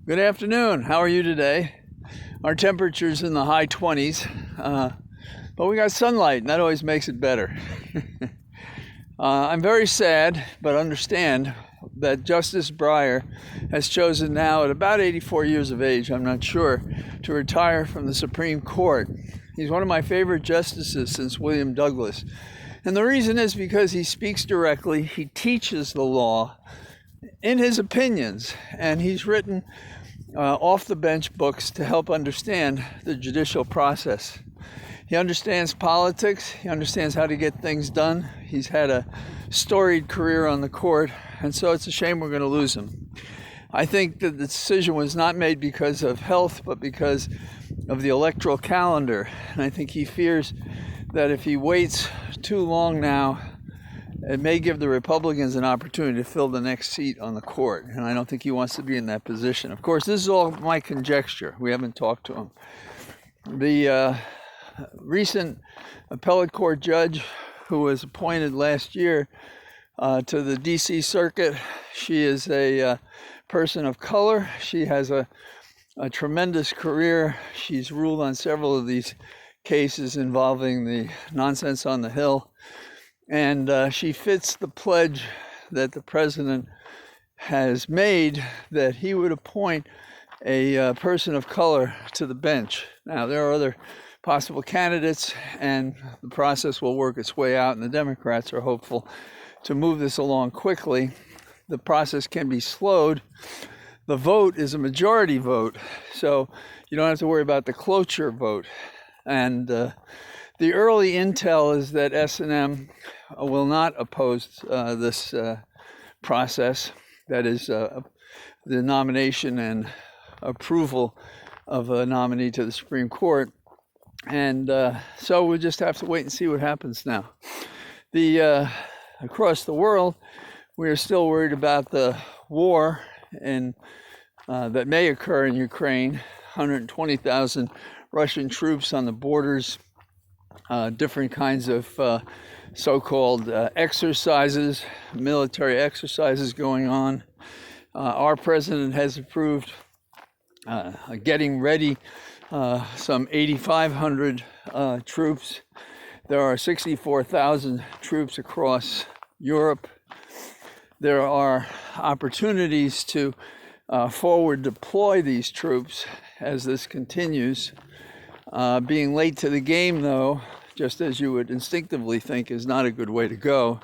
Good afternoon. How are you today? Our temperature's in the high 20s, but we got sunlight, and that always makes it better. I'm very sad, but understand that Justice Breyer has chosen now, at about 84 years of age, I'm not sure, to retire from the Supreme Court. He's one of my favorite justices since William Douglas. And the reason is because he speaks directly, he teaches the law in his opinions, and he's written off-the-bench books to help understand the judicial process. He understands politics, he understands how to get things done. He's had a storied career on the court, and so it's a shame we're going to lose him. I think that the decision was not made because of health, but because of the electoral calendar. And I think he fears that if he waits too long now, it may give the Republicans an opportunity to fill the next seat on the court. And I don't think he wants to be in that position. Of course, this is all my conjecture. We haven't talked to him. The recent appellate court judge who was appointed last year to the D.C. Circuit, she is a person of color. She has a tremendous career. She's ruled on several of these cases involving the nonsense on the Hill. And she fits the pledge that the president has made that he would appoint a person of color to the bench. Now, there are other possible candidates, and the process will work its way out, and the Democrats are hopeful to move this along quickly. The process can be slowed. The vote is a majority vote, so you don't have to worry about the cloture vote. And the early intel is that S&M will not oppose this process, that is the nomination and approval of a nominee to the Supreme Court. And so we'll just have to wait and see what happens now. Across the world, we are still worried about the war that may occur in Ukraine. 120,000 Russian troops on the borders, different kinds of so-called exercises, military exercises going on. Our president has approved getting ready some 8,500 troops. There are 64,000 troops across Europe. There are opportunities to forward deploy these troops as this continues. Being late to the game, though, just as you would instinctively think, is not a good way to go.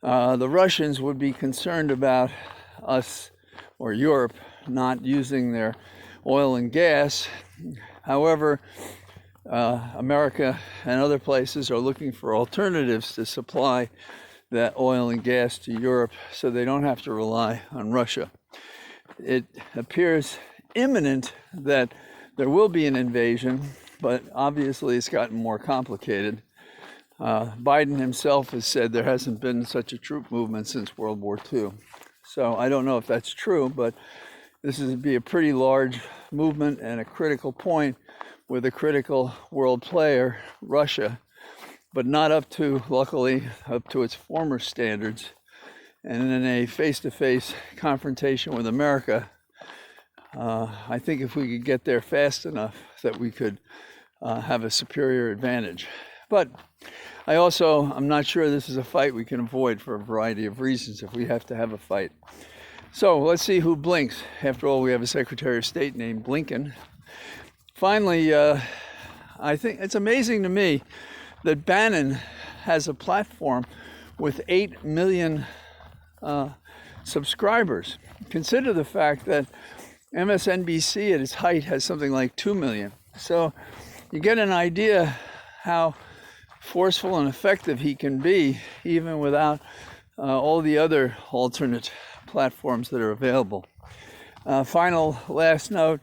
The Russians would be concerned about us, or Europe, not using their oil and gas. However, America and other places are looking for alternatives to supply that oil and gas to Europe so they don't have to rely on Russia. It appears imminent that there will be an invasion, but obviously it's gotten more complicated. Biden himself has said there hasn't been such a troop movement since World War II. So I don't know if that's true, but this would be a pretty large movement and a critical point with a critical world player, Russia, but not luckily, up to its former standards. And in a face-to-face confrontation with America, I think if we could get there fast enough that we could have a superior advantage. But I'm not sure this is a fight we can avoid for a variety of reasons if we have to have a fight. So let's see who blinks. After all, we have a Secretary of State named Blinken. Finally, I think it's amazing to me that Bannon has a platform with 8 million subscribers. Consider the fact that MSNBC at its height has something like 2 million. So you get an idea how forceful and effective he can be, even without all the other alternate platforms that are available. Last note,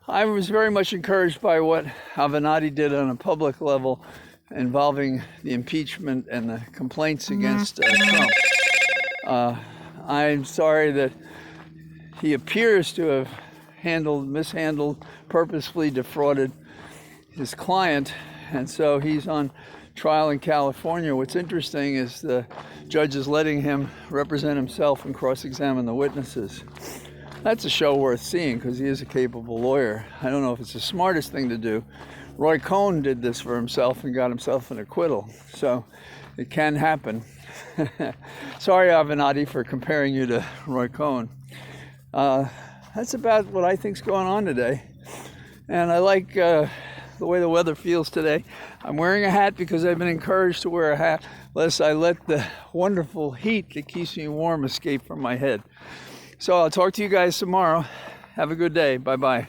I was very much encouraged by what Avenatti did on a public level involving the impeachment and the complaints against Trump. I'm sorry that he appears to have mishandled, purposefully defrauded his client, and so he's on trial in California. What's interesting is the judge is letting him represent himself and cross-examine the witnesses. That's a show worth seeing because he is a capable lawyer. I don't know if it's the smartest thing to do. Roy Cohn did this for himself and got himself an acquittal. So it can happen. Sorry, Avenatti, for comparing you to Roy Cohn. That's about what I think's going on today. And I like the way the weather feels today. I'm wearing a hat because I've been encouraged to wear a hat lest I let the wonderful heat that keeps me warm escape from my head. So I'll talk to you guys tomorrow. Have a good day. Bye-bye.